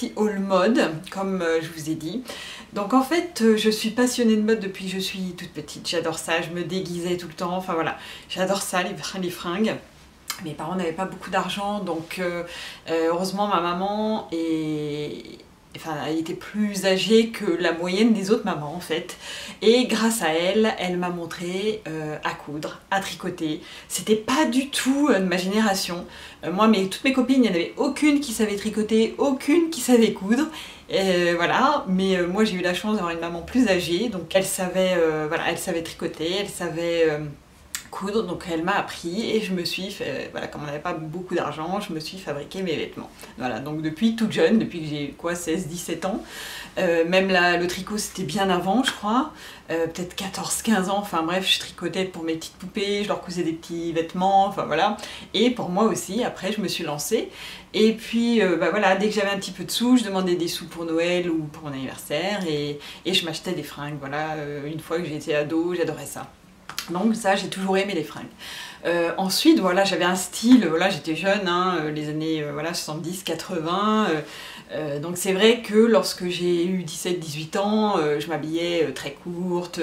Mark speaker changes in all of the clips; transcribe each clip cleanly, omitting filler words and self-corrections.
Speaker 1: petit haul mode, comme je vous ai dit. Donc en fait, je suis passionnée de mode depuis que je suis toute petite. J'adore ça, je me déguisais tout le temps, enfin voilà. J'adore ça, les fringues. Mes parents n'avaient pas beaucoup d'argent, donc heureusement ma maman elle était plus âgée que la moyenne des autres mamans en fait. Et grâce à elle, elle m'a montré à coudre, à tricoter. C'était pas du tout de ma génération. Moi, toutes mes copines, il n'y en avait aucune qui savait tricoter, aucune qui savait coudre. Voilà, mais moi j'ai eu la chance d'avoir une maman plus âgée, donc elle savait, elle savait tricoter, elle savait coudre, donc elle m'a appris et je me suis fait, voilà, comme on n'avait pas beaucoup d'argent, je me suis fabriqué mes vêtements. Voilà, donc depuis toute jeune, depuis que j'ai quoi, 16-17 ans, même le tricot c'était bien avant je crois, peut-être 14-15 ans, enfin bref, je tricotais pour mes petites poupées, je leur cousais des petits vêtements, enfin voilà, et pour moi aussi, après je me suis lancée, et puis voilà, dès que j'avais un petit peu de sous, je demandais des sous pour Noël ou pour mon anniversaire, et je m'achetais des fringues, voilà, une fois que j'étais ado, j'adorais ça. Donc ça, j'ai toujours aimé les fringues. Ensuite, voilà, j'avais un style, voilà, j'étais jeune, hein, les années voilà, 70-80, donc c'est vrai que lorsque j'ai eu 17-18 ans, je m'habillais très courte,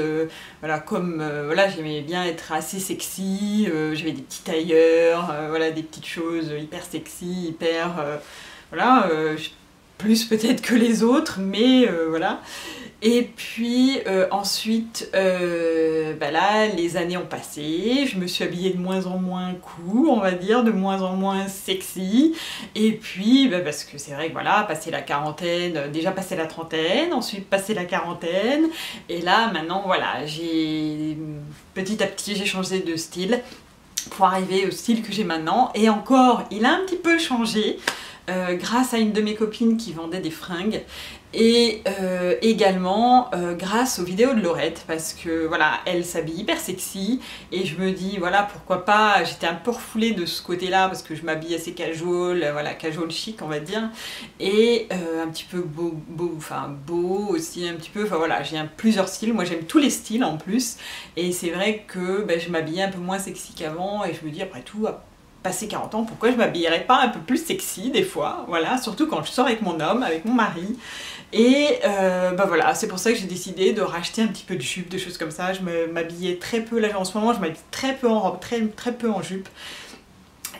Speaker 1: voilà, comme, voilà, j'aimais bien être assez sexy, j'avais des petits tailleurs, voilà, des petites choses hyper sexy, hyper, voilà, plus peut-être que les autres, mais voilà. Et puis ensuite, là, les années ont passé, je me suis habillée de moins en moins cool, on va dire, de moins en moins sexy. Et puis, parce que c'est vrai que voilà, passer la quarantaine, déjà passer la trentaine, ensuite passer la quarantaine. Et là, maintenant, voilà, petit à petit, j'ai changé de style pour arriver au style que j'ai maintenant. Et encore, il a un petit peu changé. Grâce à une de mes copines qui vendait des fringues et également grâce aux vidéos de Laurette, parce que voilà, elle s'habille hyper sexy et je me dis voilà, pourquoi pas, j'étais un peu refoulée de ce côté là parce que je m'habille assez casual, voilà, casual chic on va dire, et un petit peu beau aussi un petit peu, enfin voilà, j'ai plusieurs styles, moi j'aime tous les styles en plus, et c'est vrai que je m'habillais un peu moins sexy qu'avant et je me dis après tout, passé 40 ans, pourquoi je m'habillerais pas un peu plus sexy des fois, voilà, surtout quand je sors avec mon homme, avec mon mari. Et voilà, c'est pour ça que j'ai décidé de racheter un petit peu de jupe, de choses comme ça. Je m'habillais très peu, là en ce moment je m'habille très peu en robe, très peu en jupe.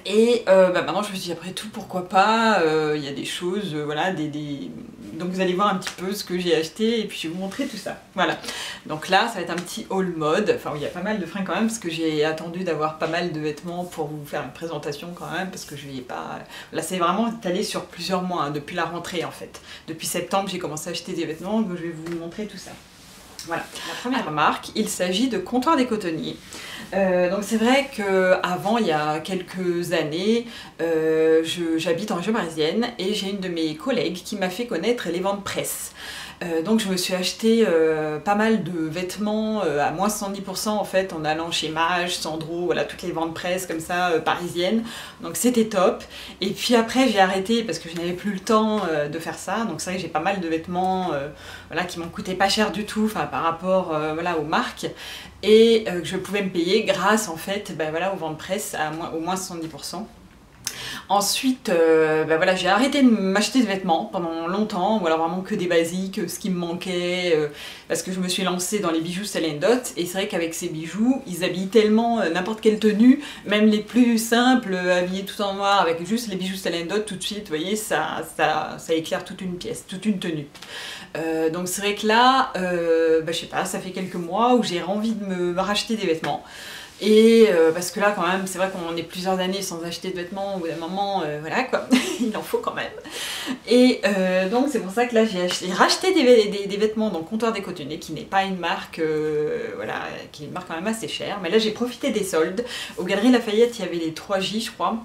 Speaker 1: Et maintenant je me suis dit après tout pourquoi pas, il y a des choses, voilà, donc vous allez voir un petit peu ce que j'ai acheté et puis je vais vous montrer tout ça. Voilà, donc là ça va être un petit haul mode, enfin il y a pas mal de fringues quand même parce que j'ai attendu d'avoir pas mal de vêtements pour vous faire une présentation quand même parce que je vais pas... Là c'est vraiment étalé sur plusieurs mois, hein, depuis la rentrée en fait. Depuis septembre j'ai commencé à acheter des vêtements, donc je vais vous montrer tout ça. Voilà, la première marque, il s'agit de Comptoir des Cotonniers. Donc c'est vrai qu'avant, il y a quelques années, j'habite en région parisienne et j'ai une de mes collègues qui m'a fait connaître les ventes presse. Donc je me suis acheté pas mal de vêtements à moins 70% en fait en allant chez Mage, Sandro, voilà, toutes les ventes presse comme ça parisiennes, donc c'était top. Et puis après j'ai arrêté parce que je n'avais plus le temps de faire ça, donc c'est vrai que j'ai pas mal de vêtements voilà, qui m'ont coûté pas cher du tout par rapport voilà, aux marques, et que je pouvais me payer grâce en fait voilà, aux ventes presse au moins 70%. Ensuite, voilà, j'ai arrêté de m'acheter de vêtements pendant longtemps, ou alors vraiment que des basiques, ce qui me manquait, parce que je me suis lancée dans les bijoux Stella & Dot, et c'est vrai qu'avec ces bijoux, ils habillent tellement n'importe quelle tenue, même les plus simples, habillés tout en noir, avec juste les bijoux Stella & Dot, tout de suite, vous voyez, ça éclaire toute une pièce, toute une tenue. Donc c'est vrai que là, je sais pas, ça fait quelques mois où j'ai envie de me racheter des vêtements. Et parce que là quand même c'est vrai qu'on est plusieurs années sans acheter de vêtements, au bout d'un moment voilà quoi, il en faut quand même. Et donc c'est pour ça que là j'ai racheté des vêtements dans Comptoir des Cotonniers, qui n'est pas une marque, voilà, qui est une marque quand même assez chère, mais là j'ai profité des soldes. Aux Galeries Lafayette il y avait les 3J je crois.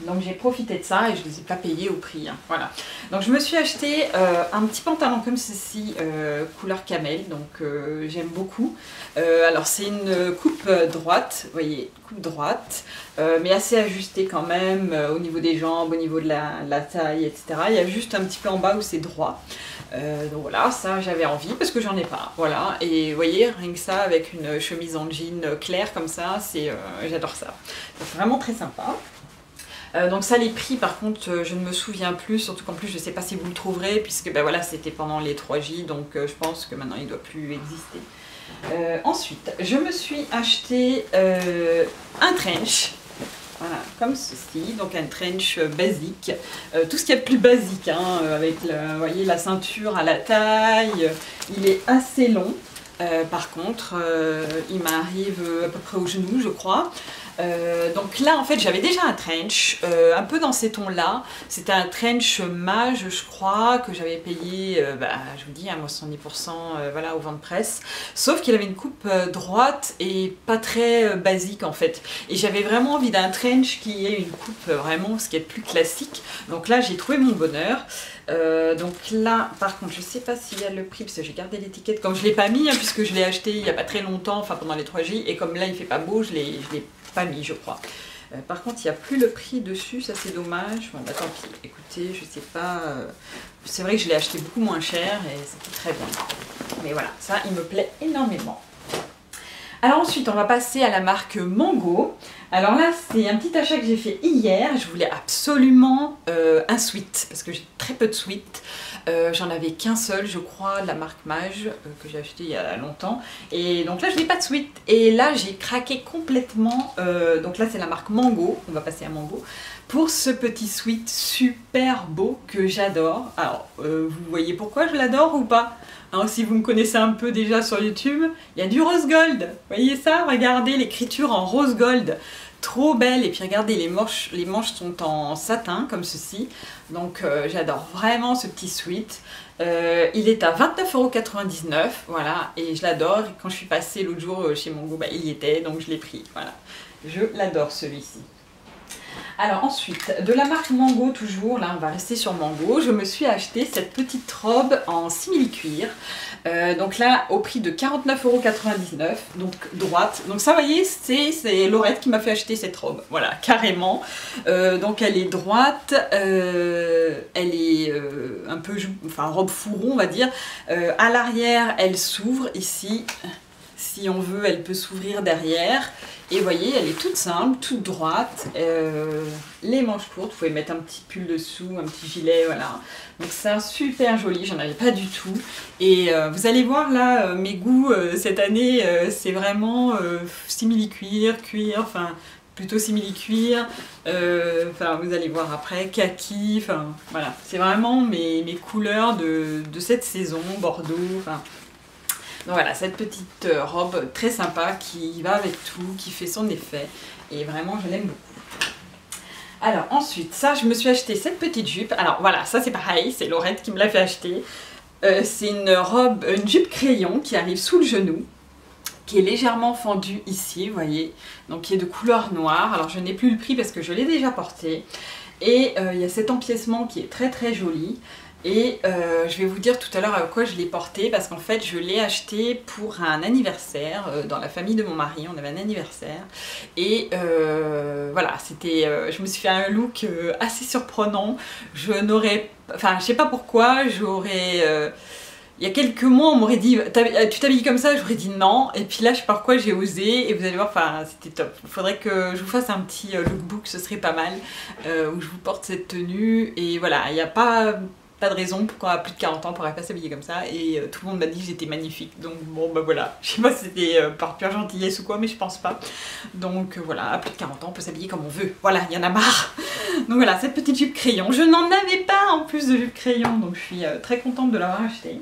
Speaker 1: Donc j'ai profité de ça et je ne les ai pas payés au prix, hein. Voilà. Donc je me suis acheté un petit pantalon comme ceci, couleur camel, donc j'aime beaucoup. Alors c'est une coupe droite, vous voyez, coupe droite, mais assez ajustée quand même, au niveau des jambes, au niveau de la taille, etc. Il y a juste un petit peu en bas où c'est droit. Donc voilà, ça j'avais envie parce que j'en ai pas, voilà. Et vous voyez, rien que ça avec une chemise en jean claire comme ça, j'adore ça. C'est vraiment très sympa. Donc ça, les prix par contre je ne me souviens plus, surtout qu'en plus je ne sais pas si vous le trouverez puisque ben voilà, c'était pendant les 3J, donc je pense que maintenant il ne doit plus exister. Ensuite je me suis acheté un trench. Voilà, comme ceci, donc un trench basique, tout ce qu'il y a de plus basique, hein, avec vous voyez, la ceinture à la taille, il est assez long, par contre, il m'arrive à peu près au genou, je crois. Donc là en fait j'avais déjà un trench un peu dans ces tons là, c'était un trench mage je crois que j'avais payé je vous dis à moi 70% voilà, au vent de presse, sauf qu'il avait une coupe droite et pas très basique en fait, et j'avais vraiment envie d'un trench qui ait une coupe vraiment ce qui est plus classique, donc là j'ai trouvé mon bonheur. Donc là par contre je sais pas s'il y a le prix parce que j'ai gardé l'étiquette comme je l'ai pas mis hein, puisque je l'ai acheté il y a pas très longtemps, enfin pendant les 3J, et comme là il fait pas beau je l'ai pas mis je crois. Par contre il n'y a plus le prix dessus, ça c'est dommage. Bon bah tant pis, écoutez je sais pas, c'est vrai que je l'ai acheté beaucoup moins cher et c'était très bon, mais voilà, ça il me plaît énormément. Alors ensuite on va passer à la marque Mango. Alors là c'est un petit achat que j'ai fait hier, je voulais absolument un sweat parce que j'ai très peu de sweat. J'en avais qu'un seul je crois de la marque Mage que j'ai acheté il y a longtemps, et donc là je n'ai pas de sweat et là j'ai craqué complètement, donc là c'est la marque Mango, on va passer à Mango, pour ce petit sweat super beau que j'adore. Alors vous voyez pourquoi je l'adore ou pas? Alors, si vous me connaissez un peu déjà sur YouTube, il y a du rose gold, vous voyez ça? Regardez l'écriture en rose gold, trop belle, et puis regardez les manches sont en satin comme ceci, donc j'adore vraiment ce petit sweat. Il est à 29,99 €, voilà, et je l'adore, et quand je suis passée l'autre jour chez Mango, bah, il y était, donc je l'ai pris, voilà, je l'adore celui-ci. Alors ensuite, de la marque Mango toujours, là on va rester sur Mango, je me suis acheté cette petite robe en simili-cuir, donc là au prix de 49,99 €, donc droite, donc ça vous voyez c'est Laurette qui m'a fait acheter cette robe, voilà carrément, donc elle est droite, elle est un peu, enfin robe fourron on va dire, à l'arrière elle s'ouvre ici, si on veut elle peut s'ouvrir derrière. Et vous voyez, elle est toute simple, toute droite, les manches courtes, vous pouvez mettre un petit pull dessous, un petit gilet, voilà. Donc c'est super joli, j'en avais pas du tout. Et vous allez voir là, mes goûts cette année, c'est vraiment simili-cuir, cuir, enfin plutôt simili-cuir, enfin vous allez voir après, kaki, enfin voilà. C'est vraiment mes couleurs de cette saison, Bordeaux, enfin... Donc voilà, cette petite robe très sympa qui va avec tout, qui fait son effet, et vraiment je l'aime beaucoup. Alors ensuite, ça je me suis acheté cette petite jupe, alors voilà, ça c'est pareil, c'est Laurette qui me l'a fait acheter. C'est une jupe crayon qui arrive sous le genou, qui est légèrement fendue ici, vous voyez, donc qui est de couleur noire. Alors je n'ai plus le prix parce que je l'ai déjà porté, et il y a cet empiècement qui est très très joli. Et je vais vous dire tout à l'heure à quoi je l'ai porté, parce qu'en fait je l'ai acheté pour un anniversaire, dans la famille de mon mari, on avait un anniversaire, et voilà, c'était, je me suis fait un look assez surprenant, je n'aurais, enfin je sais pas pourquoi, j'aurais... il y a quelques mois, on m'aurait dit tu t'habilles comme ça, j'aurais dit non, et puis là je sais pas pourquoi j'ai osé, et vous allez voir, enfin c'était top. Il faudrait que je vous fasse un petit lookbook, ce serait pas mal, où je vous porte cette tenue, et voilà, il n'y a pas de raison pourquoi à plus de 40 ans on pourrait pas s'habiller comme ça, et tout le monde m'a dit que j'étais magnifique, donc bon bah voilà, je sais pas si c'était par pure gentillesse ou quoi, mais je pense pas. Donc voilà, à plus de 40 ans on peut s'habiller comme on veut, voilà, il y en a marre. Donc voilà, cette petite jupe crayon, je n'en avais pas en plus de jupe crayon, donc je suis très contente de l'avoir achetée.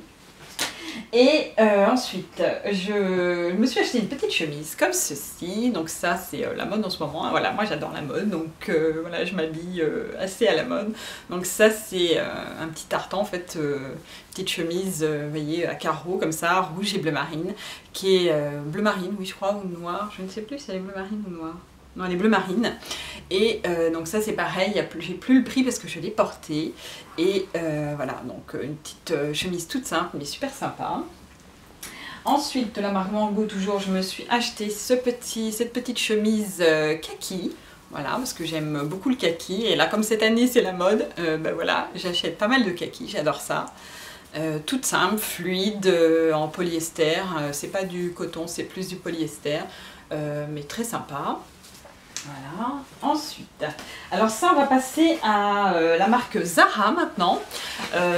Speaker 1: Et ensuite, je me suis acheté une petite chemise comme ceci, donc ça c'est la mode en ce moment, voilà, moi j'adore la mode, donc voilà, je m'habille assez à la mode. Donc ça c'est un petit tartan en fait, petite chemise, vous voyez, à carreaux comme ça, rouge et bleu marine, qui est bleu marine, oui je crois, ou noir, je ne sais plus si elle est bleu marine ou noir. Non, elle est bleu marine, et donc ça c'est pareil, j'ai plus le prix parce que je l'ai porté, et voilà, donc une petite chemise toute simple mais super sympa. Ensuite de la marque Mango toujours, je me suis acheté cette petite chemise kaki, voilà, parce que j'aime beaucoup le kaki, et là comme cette année c'est la mode, ben voilà, j'achète pas mal de kaki, j'adore ça. Toute simple, fluide, en polyester, c'est pas du coton, c'est plus du polyester, mais très sympa. Voilà, ensuite, alors ça on va passer à la marque Zara maintenant.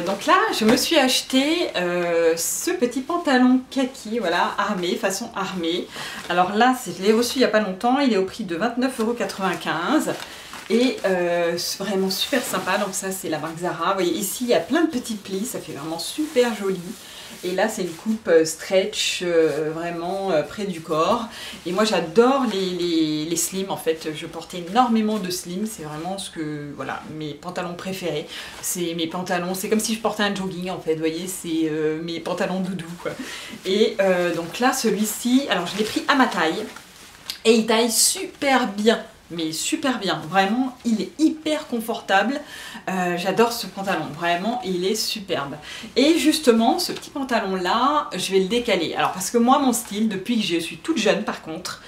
Speaker 1: Donc là je me suis acheté ce petit pantalon kaki, voilà, armé, façon armée. Alors là je l'ai reçu il n'y a pas longtemps, il est au prix de 29,95 € et c'est vraiment super sympa. Donc ça c'est la marque Zara, vous voyez ici il y a plein de petits plis, ça fait vraiment super joli. Et là c'est une coupe stretch vraiment près du corps. Et moi j'adore les slims en fait, je portais énormément de slims, c'est vraiment ce que, voilà, mes pantalons préférés. C'est mes pantalons, c'est comme si je portais un jogging en fait, vous voyez, c'est mes pantalons doudou quoi. Et donc là celui-ci, alors je l'ai pris à ma taille et il taille super bien. Mais super bien, vraiment il est hyper confortable, j'adore ce pantalon, vraiment il est superbe. Et justement ce petit pantalon là, je vais le décaler, alors parce que moi mon style, depuis que je suis toute jeune par contre,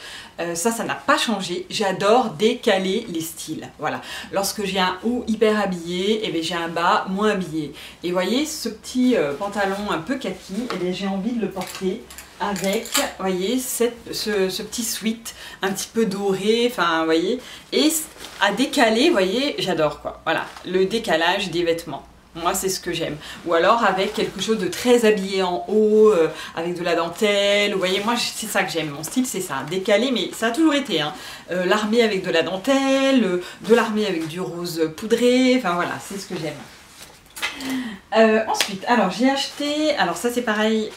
Speaker 1: ça n'a pas changé, j'adore décaler les styles, voilà. Lorsque j'ai un haut hyper habillé, et bien j'ai un bas moins habillé. Et vous voyez ce petit pantalon un peu kaki, et bien j'ai envie de le porter avec, voyez, ce petit sweat un petit peu doré, enfin, vous voyez, et à décaler, vous voyez, j'adore quoi, voilà, le décalage des vêtements. Moi, c'est ce que j'aime. Ou alors avec quelque chose de très habillé en haut, avec de la dentelle. Vous voyez, moi, c'est ça que j'aime. Mon style, c'est ça. Décalé, mais ça a toujours été. Hein. L'armé avec de la dentelle, de l'armé avec du rose poudré. Enfin, voilà, c'est ce que j'aime. Ensuite, alors j'ai acheté, alors ça c'est pareil,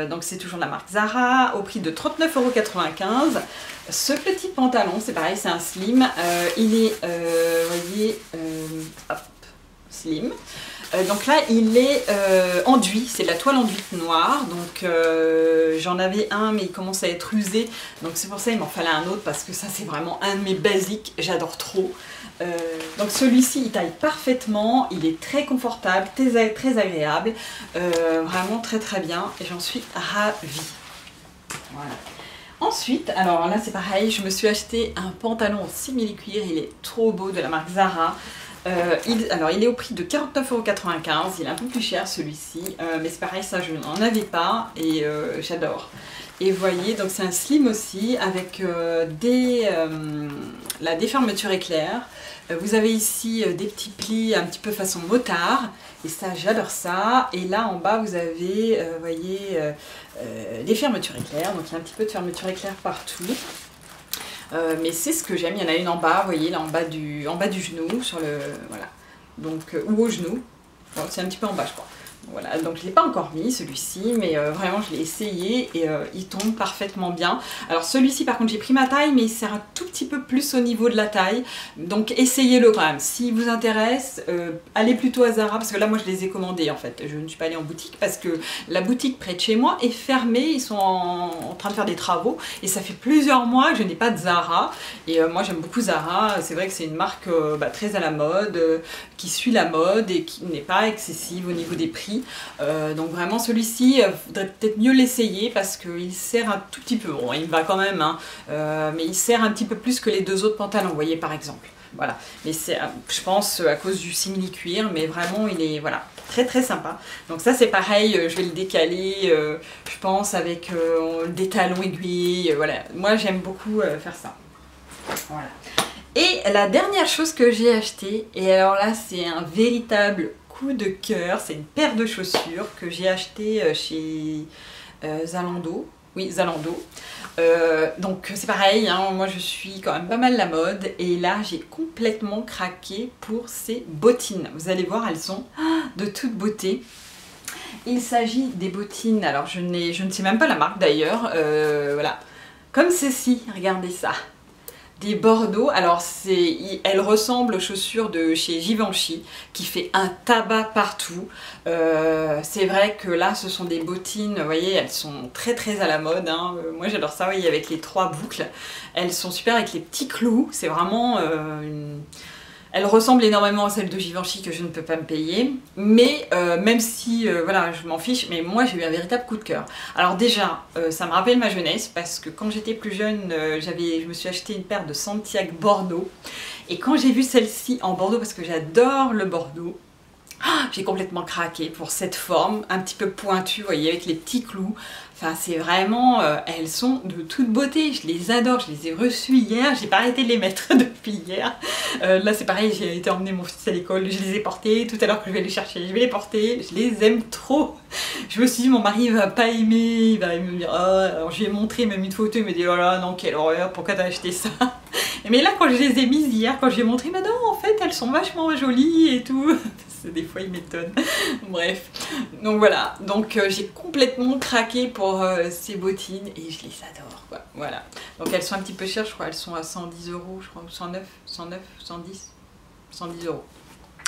Speaker 1: donc c'est toujours de la marque Zara, au prix de 39,95 €. Ce petit pantalon, c'est pareil, c'est un slim, il est, voyez, hop, slim. Donc là il est enduit, c'est de la toile enduite noire, donc j'en avais un mais il commence à être usé, donc c'est pour ça il m'en fallait un autre parce que ça c'est vraiment un de mes basiques, j'adore trop. Donc celui-ci il taille parfaitement, il est très confortable, très agréable, vraiment très très bien et j'en suis ravie. Voilà. Ensuite, alors là c'est pareil, je me suis acheté un pantalon en simili-cuir, il est trop beau, de la marque Zara. Alors il est au prix de 49,95 €, il est un peu plus cher celui-ci, mais c'est pareil, ça je n'en avais pas et j'adore. Et vous voyez, donc c'est un slim aussi avec des fermetures éclairs. Vous avez ici des petits plis un petit peu façon motard, et ça j'adore ça. Et là en bas vous avez, voyez, des fermetures éclairs, donc il y a un petit peu de fermeture éclair partout. Mais c'est ce que j'aime, il y en a une en bas, vous voyez, là en bas du genou, sur le, voilà, donc, ou au genou, bon, c'est un petit peu en bas je crois. Voilà, donc je ne l'ai pas encore mis celui-ci, mais vraiment je l'ai essayé et il tombe parfaitement bien. Alors celui-ci par contre j'ai pris ma taille, mais il sert un tout petit peu plus au niveau de la taille, donc essayez-le quand même. S'il vous intéresse, allez plutôt à Zara, parce que là moi je les ai commandés en fait, je ne suis pas allée en boutique parce que la boutique près de chez moi est fermée, ils sont en train de faire des travaux et ça fait plusieurs mois que je n'ai pas de Zara. Et moi j'aime beaucoup Zara, c'est vrai que c'est une marque très à la mode, qui suit la mode et qui n'est pas excessive au niveau des prix. Donc vraiment celui-ci, faudrait peut-être mieux l'essayer parce qu'il sert un tout petit peu, bon il va quand même, hein, mais il sert un petit peu plus que les deux autres pantalons, vous voyez par exemple. Voilà, mais c'est, je pense, à cause du simili-cuir, mais vraiment il est, voilà, très très sympa. Donc ça c'est pareil, je vais le décaler, je pense, avec des talons aiguilles, voilà. Moi j'aime beaucoup faire ça. Voilà. Et la dernière chose que j'ai acheté, et alors là c'est un véritable coup de cœur, c'est une paire de chaussures que j'ai acheté chez Zalando. Oui, Zalando. Donc c'est pareil, hein, moi je suis quand même pas mal la mode et là j'ai complètement craqué pour ces bottines. Vous allez voir, elles sont de toute beauté. Il s'agit des bottines, alors je ne sais même pas la marque d'ailleurs, voilà, comme ceci, regardez ça. Des Bordeaux, alors elles ressemblent aux chaussures de chez Givenchy qui fait un tabac partout. C'est vrai que là ce sont des bottines, vous voyez, elles sont très très à la mode, hein. Moi j'adore ça, vous voyez, avec les trois boucles, elles sont super avec les petits clous, c'est vraiment Elles ressemblent énormément à celles de Givenchy que je ne peux pas me payer, mais même si voilà, je m'en fiche, mais moi j'ai eu un véritable coup de cœur. Alors déjà, ça me rappelle ma jeunesse parce que quand j'étais plus jeune, je me suis acheté une paire de Santiago Bordeaux, et quand j'ai vu celle-ci en Bordeaux, parce que j'adore le Bordeaux, J'ai complètement craqué pour cette forme, un petit peu pointue, vous voyez, avec les petits clous. Enfin, c'est vraiment, elles sont de toute beauté, je les adore, je les ai reçues hier, j'ai pas arrêté de les mettre depuis hier. Là c'est pareil, j'ai été emmener mon fils à l'école, je les ai portés, tout à l'heure que je vais les chercher, je vais les porter, je les aime trop. Je me suis dit, mon mari va pas aimer, il va me dire, oh, alors je lui ai montré même une photo, il me dit, oh là non, quelle horreur, pourquoi t'as acheté ça? Mais là quand je les ai mises hier, quand je lui ai montré, mais non, en fait elles sont vachement jolies et tout. Des fois il m'étonne. Bref, donc voilà, donc j'ai complètement craqué pour ces bottines et je les adore quoi. Voilà, donc elles sont un petit peu chères, je crois, elles sont à 110 €, je crois, 109, 110 €.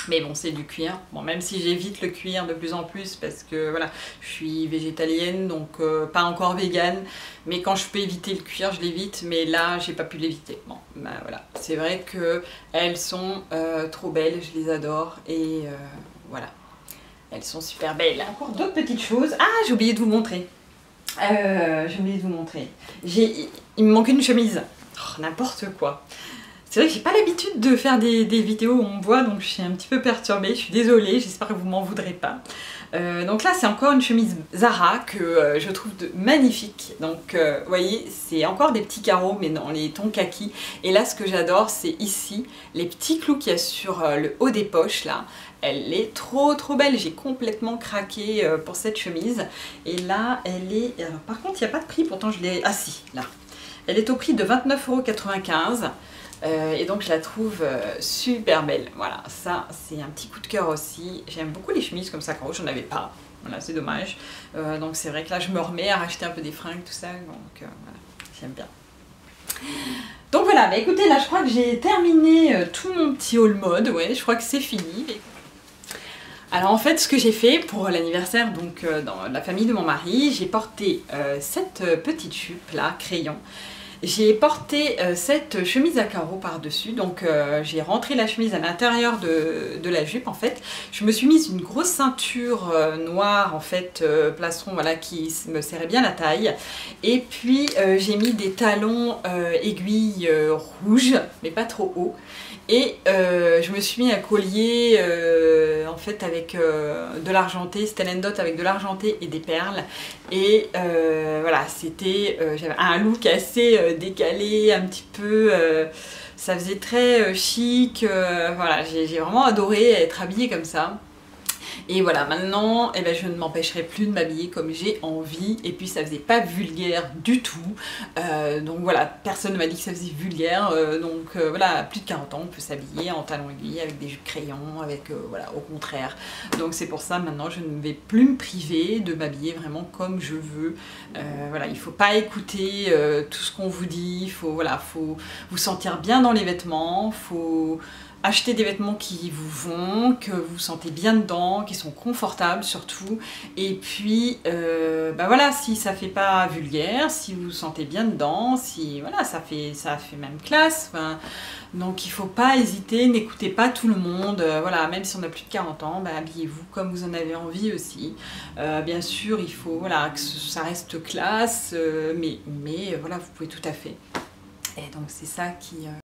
Speaker 1: Mais bon, c'est du cuir. Bon, même si j'évite le cuir de plus en plus parce que voilà, je suis végétalienne, donc pas encore végane. Mais quand je peux éviter le cuir, je l'évite. Mais là, j'ai pas pu l'éviter. Bon, bah voilà. C'est vrai que elles sont trop belles, je les adore. Et voilà, elles sont super belles. Encore d'autres petites choses. Ah, j'ai oublié de vous montrer. Il me manque une chemise. Oh, n'importe quoi. C'est vrai que j'ai pas l'habitude de faire des vidéos où on me voit, donc je suis un petit peu perturbée, je suis désolée, j'espère que vous m'en voudrez pas. Donc là c'est encore une chemise Zara que je trouve magnifique. Donc vous voyez, c'est encore des petits carreaux mais dans les tons kaki. Et là ce que j'adore c'est ici, les petits clous qu'il y a sur le haut des poches là. Elle est trop belle, j'ai complètement craqué pour cette chemise. Et là elle est... Alors, par contre il n'y a pas de prix, pourtant je l'ai... Ah si, là. Elle est au prix de 29,95 €. Et donc je la trouve super belle. Voilà, ça c'est un petit coup de cœur aussi. J'aime beaucoup les chemises comme ça, quand j'en avais pas. Voilà, c'est dommage. Donc c'est vrai que là je me remets à racheter un peu des fringues, tout ça. Donc voilà, j'aime bien. Donc voilà, bah écoutez, là je crois que j'ai terminé tout mon petit haul mode. Ouais, je crois que c'est fini. Alors en fait, ce que j'ai fait pour l'anniversaire, donc dans la famille de mon mari, j'ai porté cette petite jupe là, crayon. J'ai porté cette chemise à carreaux par-dessus, donc j'ai rentré la chemise à l'intérieur de la jupe en fait. Je me suis mise une grosse ceinture noire en fait, plastron, voilà, qui me serrait bien la taille. Et puis j'ai mis des talons aiguilles rouges, mais pas trop hauts. Et je me suis mis un collier en fait avec de l'argenté, c'était une dot avec de l'argenté et des perles. Et voilà, c'était, j'avais un look assez décalé, un petit peu, ça faisait très chic, voilà, j'ai vraiment adoré être habillée comme ça. Et voilà, maintenant, eh ben, je ne m'empêcherai plus de m'habiller comme j'ai envie. Et puis ça faisait pas vulgaire du tout. Donc voilà, personne ne m'a dit que ça faisait vulgaire. Donc voilà, à plus de 40 ans, on peut s'habiller en talons aiguilles, avec des jupes crayons, avec voilà, au contraire. Donc c'est pour ça, maintenant, je ne vais plus me priver de m'habiller vraiment comme je veux. Voilà, il ne faut pas écouter tout ce qu'on vous dit. Il faut, voilà, faut vous sentir bien dans les vêtements. Faut acheter des vêtements qui vous vont, que vous sentez bien dedans, qui sont confortables surtout. Et puis, bah voilà, si ça fait pas vulgaire, si vous vous sentez bien dedans, si voilà, ça fait même classe. Enfin, donc il faut pas hésiter, n'écoutez pas tout le monde. Voilà, même si on a plus de 40 ans, bah, habillez-vous comme vous en avez envie aussi. Bien sûr, il faut voilà, que ça reste classe, mais voilà, vous pouvez tout à fait. Et donc c'est ça qui